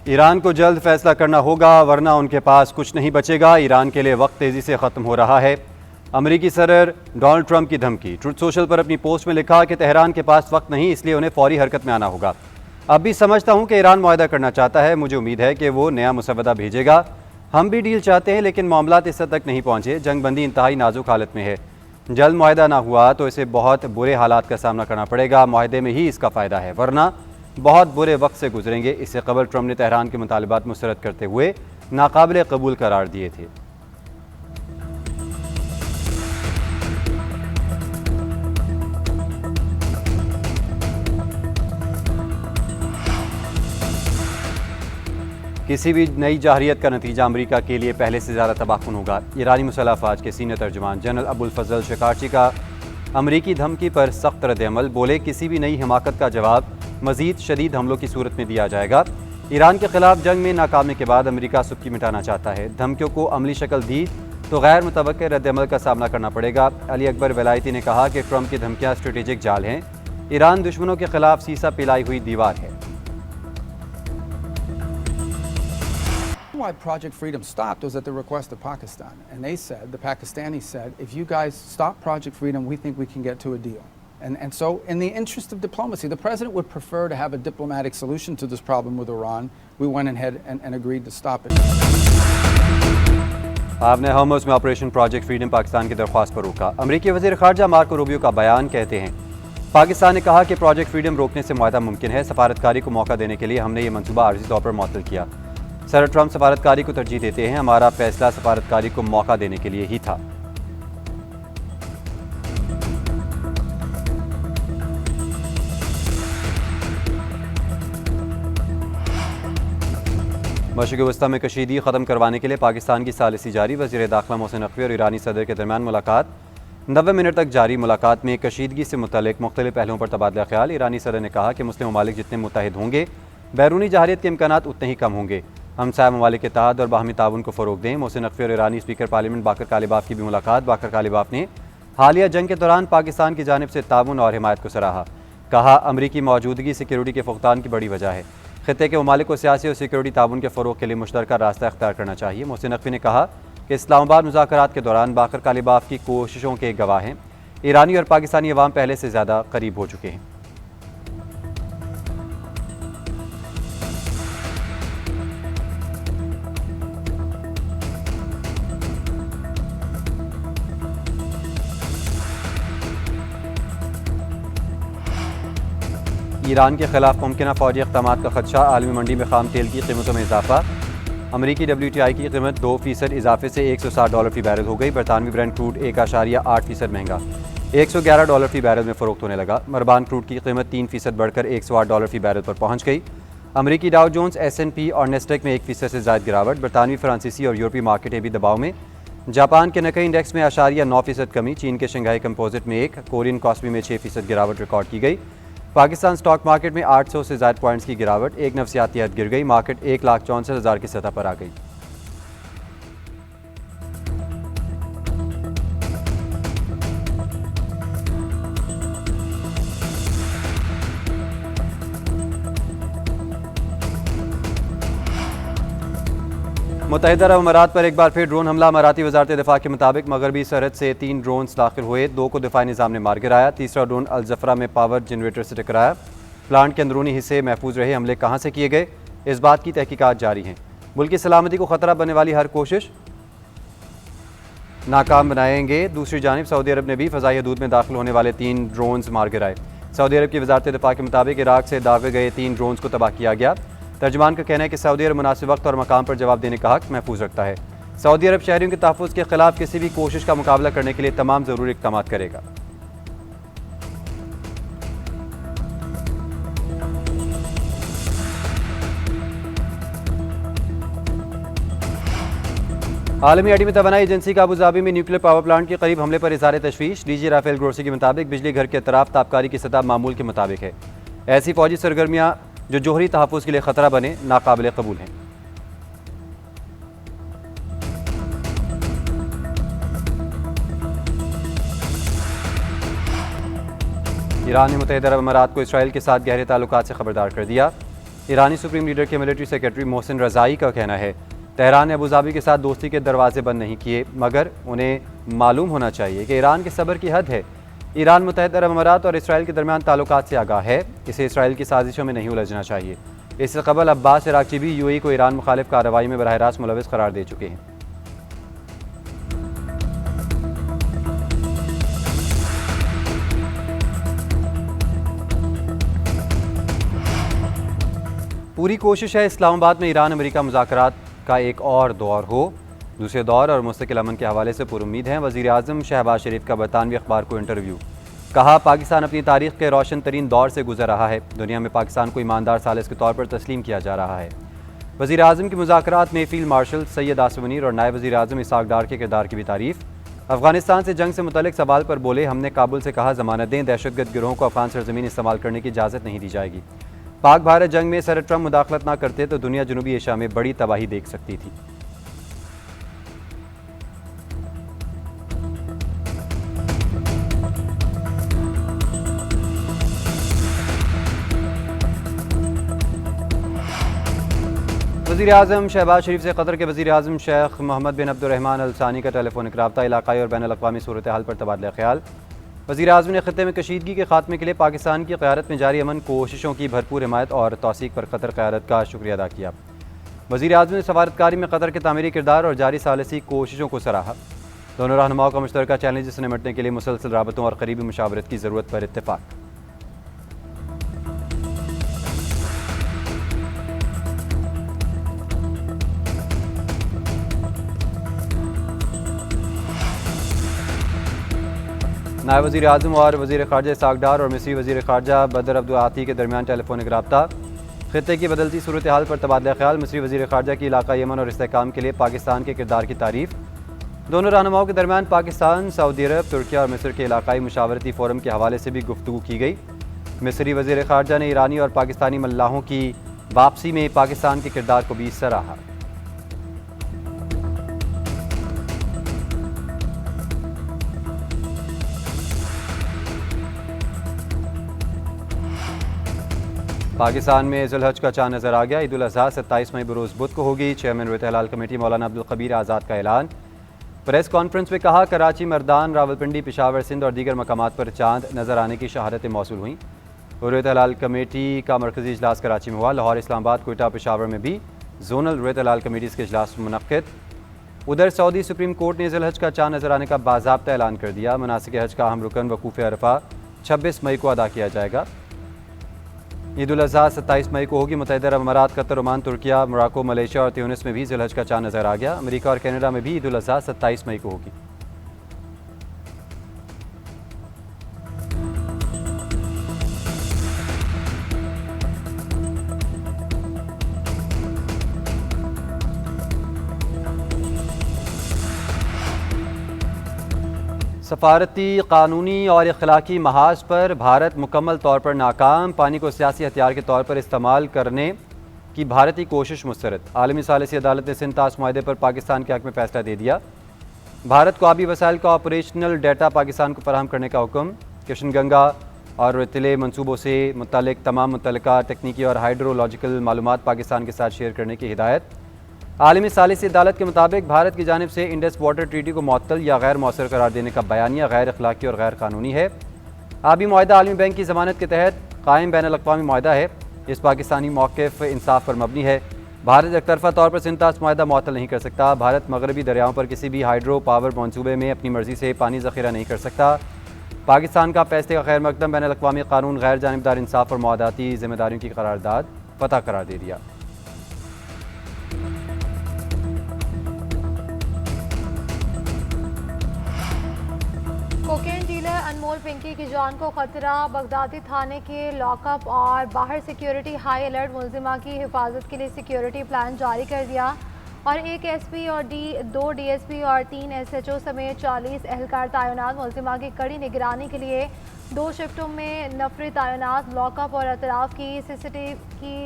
Iran को जल्द फैसला करना होगा वरना उनके पास कुछ नहीं बचेगा। ईरान के लिए वक्त तेज़ी से ख़त्म हो रहा है। अमेरिकी सदर डोनाल्ड ट्रंप की धमकी। ट्रुथ सोशल पर अपनी पोस्ट में लिखा कि तेहरान के पास वक्त नहीं, इसलिए उन्हें फौरी हरकत में आना होगा। अब भी समझता हूं कि ईरान मुआहदा करना चाहता है। मुझे उम्मीद है कि वो नया मुसवदा भेजेगा। हम भी डील चाहते हैं, लेकिन मामलात इस हद तक नहीं पहुंचे। जंगबंदी इंतहाई नाजुक हालत में है। जल्द मुआहदा ना हुआ तो इसे बहुत बुरे हालात का सामना करना पड़ेगा। मुआहदे में ही इसका फ़ायदा है, वरना बहुत बुरे वक्त से गुजरेंगे। इससे कबल ट्रंप ने तेहरान के मुतालबात मुस्तरद करते हुए नाकाबिल कबूल करार दिए थे। किसी भी नई जाहरियत का नतीजा अमेरिका के लिए पहले से ज़्यादा तबाहकुन होगा। ईरानी मुसल्लह अफ़वाज के सीनियर तर्जुमान जनरल अबुल फजल शिकारची का अमरीकी धमकी पर सख्त रद्द-ए-अमल। बोले, किसी भी नई हिमाकत का जवाब मज़ीद शदीद हमलों की सूरत में दिया जाएगा। ईरान के खिलाफ जंग में नाकामी के बाद अमेरिका सुबकी मिटाना चाहता है। धमकियों को अमली शक्ल दी तो गैर मुतवक्के रद्द-ए-अमल का सामना करना पड़ेगा। अली अकबर वलायती ने कहा कि ट्रंप की धमकियाँ स्ट्रेटेजिक जाल हैं। ईरान दुश्मनों के खिलाफ सीसा पिलाई हुई दीवार है। Why Project Freedom stopped was at the request of Pakistan, and they said, the Pakistanis said, if you guys stop Project Freedom, we think we can get to a deal. And so, in the interest of diplomacy, the president would prefer to have a diplomatic solution to this problem with Iran. We went ahead and agreed to stop it. आपने Hormuz में operation project freedom Pakistan की दरख्वास्त पर रोका। अमरीकी वज़ीर ख़ारजा Marco Rubio का बयान। कहते हैं, पाकिस्तान ने कहा कि प्रोजेक्ट फ्रीडम रोकने से मुआहदा मुमकिन है। सफारतकारी को मौका देने के लिए हमने ये मनसूबा आर्जी तौर पर मुअत्तल किया। सदर ट्रंप सफारतकारी को तरजीह देते हैं। हमारा फैसला सफारतकारी को मौका देने के लिए ही था। मशरिक़ वस्ता में कशीदगी ख़त्म करवाने के लिए पाकिस्तान की सालिसी जारी। वज़ीर दाखिला मोहसिन नकवी और ईरानी सदर के दरमियान मुलाकात 90 मिनट तक जारी। मुलाकात में कशीदगी से मुतल्लिक़ मुख्तलिफ़ पहलुओं पर तबादला ख्याल। ईरानी सदर ने कहा कि मुस्लिम ममालिक जितने मुत्तहिद होंगे, बैरूनी जाहरियत के इम्कानात उतने ही कम होंगे। हमसाया ममालिक के इत्तेहाद और बाहमी ताउन को फ़रोग़ दें। मोहसिन नकवी और ईरानी स्पीकर पार्लियामेंट बाकर कालिबाफ की भी मुलाकात। बाकर कालिबाफ ने हालिया जंग के दौरान पाकिस्तान की जानिब से ताउन और हिमायत को सराहा। कहा, अमरीकी मौजूदगी सिक्योरिटी के फुक़दान की बड़ी वजह है। खित्ते के ममालिक को सियासी और सिक्योरिटी ताउन के फ़रोग़ के लिए मुश्तरका रास्ता अख्तियार करना चाहिए। मोहसिन नकवी ने कहा कि इस्लामाबाद मुज़ाकरात के दौरान बाकर कालिबाफ की कोशिशों के गवाह हैं। ईरानी और पाकिस्तानी अवाम पहले से ज़्यादा करीब हो चुके हैं। ईरान के खिलाफ मुमकिन फ़ौजी इक़दामात का खदशा। आलमी मंडी में खाम तेल की कीमतों में इजाफा। अमरीकी WTI की कीमत 2% इजाफे से $160 फ़ी बैरल हो गई। बरतानवी ब्रेंट क्रूड 1.8% महंगा $111 फ़ी बैरल में फ़रोख्त होने लगा। मरबान क्रूड की कीमत 3% बढ़कर $108 फ़ी बैरल पर पहुँच गई। अमरीकी डाउ जोन्स, S&P और नेस्डेक में 1% से ज़ायद गिरावट। बरतानवी, फ्रांसीसी और यूरोपीय मार्केटें भी दबाव में। जापान के नकई इंडेक्स में 9% कमी। चीन के शंघाई कंपोजिट में 1, कोरियन कॉस्पी में 6% गिरावट रिकॉर्ड की गई। पाकिस्तान स्टॉक मार्केट में 800 से ज़ायद पॉइंट्स की गिरावट। एक नफसियाती हद गिर गई। मार्केट 1,64,000 की सतह पर आ गई। मुत्तहिदा अरब अमारात पर एक बार फिर ड्रोन हमला। अमाराती वज़ारत दिफ़ा के मुताबिक मगरबी सरहद से 3 ड्रोन्स दाखिल हुए। 2 को दिफ़ाई निज़ाम ने मार गिराया। तीसरा ड्रोन अल ज़फ़रा में पावर जनरेटर से टकराया। प्लांट के अंदरूनी हिस्से महफूज रहे। हमले कहाँ से किए गए, इस बात की तहकीकात जारी हैं। मुल्क की सलामती को ख़तरा बनने वाली हर कोशिश नाकाम बनाएंगे। दूसरी जानिब सऊदी अरब ने भी फ़ज़ाई हदूद में दाखिल होने वाले 3 ड्रोन्स मार गिराए। सऊदी अरब की वज़ारत दिफ़ा के मुताबिक इराक़ से दागे गए 3 ड्रोन्स को तबाह किया गया। तर्जुमान का कहना है कि सऊदी अरब मुनासिब वक्त और मकाम पर जवाब देने का हक़ महफूज रखता है। सऊदी अरब शहरियों के तहफ़्फ़ुज़ के खिलाफ किसी भी कोशिश का मुकाबला करने के लिए तमाम ज़रूरी इक़दामात करेगा। आलमी एटमी तवानाई एजेंसी का अबूधाबी में न्यूक्लियर पावर प्लांट के करीब हमले पर इज़हार तशवीश। डीजी राफेल ग्रोसी के मुताबिक बिजली घर के अतराफ ताबकारी की सतह मामूल के मुताबिक है। ऐसी फौजी सरगर्मियाँ जो जोहरी तहफ़्फ़ुज़ के लिए ख़तरा बने नाकाबिल कबूल हैं। ईरान ने मुत्तहिदा अरब अमारात को इसराइल के साथ गहरे ताल्लुकात से खबरदार कर दिया। ईरानी सुप्रीम लीडर के मिलिट्री सेक्रेटरी मोहसिन रज़ाई का कहना है तेहरान ने अबूधाबी के साथ दोस्ती के दरवाजे बंद नहीं किए, मगर उन्हें मालूम होना चाहिए कि ईरान के सब्र की हद है। ईरान मुत्तहिदा अरब अमारात और इसराइल के दरमियान ताल्लुकात से आगाह है, इसे इसराइल की साजिशों में नहीं उलझना चाहिए। इससे कबल अब्बास इराक़ची भी यूएई को ईरान मुखालिफ कार्रवाई में बराह रास्त मुलविस करार दे चुके हैं। पूरी कोशिश है इस्लामाबाद में ईरान अमेरिका मुज़ाकरात का एक और दौर हो। दूसरे दौर और मुस्तकिल अमन के हवाले से पुरुम्मीद हैं वज़ीर आज़म शहबाज शरीफ का बरतानवी अखबार को इंटरव्यू। कहा, पाकिस्तान अपनी तारीख़ के रोशन तरीन दौर से गुजर रहा है। दुनिया में पाकिस्तान को ईमानदार सालिस के तौर पर तस्लीम किया जा रहा है। वज़ीर आज़म की मुज़ाकरात में फील्ड मार्शल सैयद आसिम मुनीर और नायब वज़ीर आज़म इसहाक़ डार के किरदार की भी तारीफ़। अफ़गानिस्तान से जंग से मुतल्लिक़ सवाल पर बोले, हमने काबुल से कहा ज़मानत दें, दहशतगर्द गिरोहों को अफ़गान सरज़मीन इस्तेमाल करने की इजाज़त नहीं दी जाएगी। पाक भारत जंग में सर ट्रम्प मुदाखलत ना करते तो दुनिया जनूबी एशिया में बड़ी तबाही देख सकती थी। वज़ीर आज़म शहबाज शरीफ से कतर के वज़ीर आज़म शेख मोहम्मद बिन अब्दुर्रहमान अल सानी का टेलीफोनिक रब्ता, इलाक़ाई और बैन अल-अक़वामी सूरत हाल पर तबादला ख्याल। वज़ीर आज़म ने ख़ित्ते में कशीदगी के खात्मे के लिए पाकिस्तान की क़यादत में जारी अमन कोशिशों की भरपूर हिमायत और तौसीक़ पर कतर क़यादत का शुक्रिया अदा किया। वज़ीर आज़म ने सफारतकारी में कतर के तामीरी किरदार और जारी सालिसी कोशिशों को सराहा। दोनों रहनुमाओं का मुश्तरका चैलेंज से निपटने के लिए मुसलसल राबतों और करीबी मुशावरत की ज़रूरत पर इत्तेफ़ाक़। नायब वज़ीर आज़म और वज़ीर ख़ारजा इसहाक़ डार और मिस्री वज़ीर ख़ारजा बदर अब्दुल आती के दरमियान टेलीफोनिक रब्ता। ख़ित्ते की बदलती सूरत हाल पर तबादला ख्याल। मिस्री वज़ीर ख़ारजा की इलाक़ाई अमन और इस्तेहकाम के लिए पाकिस्तान के किरदार की तारीफ़। दोनों रहनुमाओं के दरमियान पाकिस्तान, सऊदी अरब, तुर्किया और मिस्र के इलाक़ाई मुशावरती फ़ोरम के हवाले से भी गुफ्तगू की गई। मिस्री वज़ीर ख़ारजा ने ईरानी और पाकिस्तानी मल्लाहों की वापसी में पाकिस्तान के किरदार को भी सराहा। पाकिस्तान में ज़ुल्हज का चाँद नज़र आ गया। ईद उल अज़हा 27 मई बरोज़ बुध को होगी। चेयरमैन रुयत हलाल कमेटी मौलाना अब्दुल क़बीर आज़ाद का ऐलान। प्रेस कॉन्फ्रेंस में कहा, कराची, मर्दान, रावलपिंडी, पेशावर, सिंध और दीगर मकामात पर चाँद नज़र आने की शहादतें मौसूल हुई। रुयत हलाल कमेटी का मरकज़ी इजलास कराची में हुआ। लाहौर, इस्लामाबाद, कोयटा, पेशावर में भी जोनल रुयत हलाल कमेटीज़ के इजलास मुनक़्क़िद। उधर सऊदी सुप्रीम कोर्ट ने ज़ुल्हज का चाँद नज़र आने का बाज़ाब्ता ऐलान कर दिया। मनासिक हज का अहम रुकन वकूफ़ अरफ़ा 26 मई को अदा किया जाएगा। ईद उल अज़हा 27 मई को होगी। मुत्तहिदा अरब अमारात, Qatar, Oman, Türkiye, Morocco, Malaysia और त्यूनिस में भी ज़ुल्हज का चाँद नज़र आ गया। अमेरिका और कनाडा में भी ईद उल अज़हा 27 मई को होगी। सफारती, कानूनी और अखलाकी महाज पर भारत मुकम्मल तौर पर नाकाम। पानी को सियासी हथियार के तौर पर इस्तेमाल करने की भारतीय कोशिश मुस्तरद। आलमी सालिसी अदालत ने सिंध ताश मुआहदे पर पाकिस्तान के हक में फैसला दे दिया। भारत को आबी वसाइल का ऑपरेशनल डाटा पाकिस्तान को फराहम करने का हुक्म। किशन गंगा और रेतीले मनसूबों से मुतल्लिक तमाम मुतल्लिका टेक्निकी और हाइड्रोलॉजिकल मालूमात पाकिस्तान के साथ शेयर करने की हिदायत। आलमी सालिसी अदालत के मुताबिक भारत की जानिब से इंडस वाटर ट्रीटी को मुअत्तल या गैर मौसर करार देने का बयानिया गैर अखलाकी और गैर कानूनी है। आबी मुआहदा आलमी बैंक की ज़मानत के तहत कायम बैन अल-अक़वामी मुआहदा है। इस पाकिस्तानी मौक़िफ़ इंसाफ पर मबनी है। भारत एकतरफ़ा तौर पर सिंध ताश मुआहदा मुअत्तल नहीं कर सकता। भारत मगरबी दरियाओं पर किसी भी हाइड्रो पावर मनसूबे में अपनी मर्ज़ी से पानी ज़ख़ीरा नहीं कर सकता। पाकिस्तान का फैसले का खैर मकदम बैन अल-अक़वामी कानून, गैर जानिबदार इंसाफ और मुआहदाती ज़िम्मेदारियों की करारदाद फतह करार दे दिया। कोकेन डीलर अनमोल पिंकी की जान को खतरा। बगदादी थाने के लॉकअप और बाहर सिक्योरिटी हाई अलर्ट। मुलजिमा की हिफाजत के लिए सिक्योरिटी प्लान जारी कर दिया और एक एसपी और 2 डीएसपी और 3 एसएचओ समेत 40 एहलकार तैनात। मुलजिमा की कड़ी निगरानी के लिए 2 शिफ्टों में नफरी तैनात। लॉकअप और अतराफ की सीसीटीवी की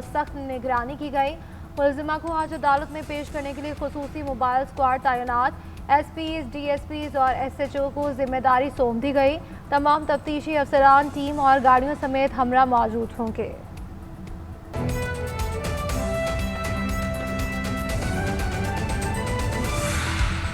सख्त निगरानी की गई। मुलजिमा को आज अदालत में पेश करने के लिए खुसूसी मोबाइल स्क्वाड तैनात। एसपीज, डीएसपीज और एसएचओ को जिम्मेदारी सौंप दी गई। तमाम तफ्तीशी अफसरान, टीम और गाड़ियों समेत हमरा मौजूद होंगे।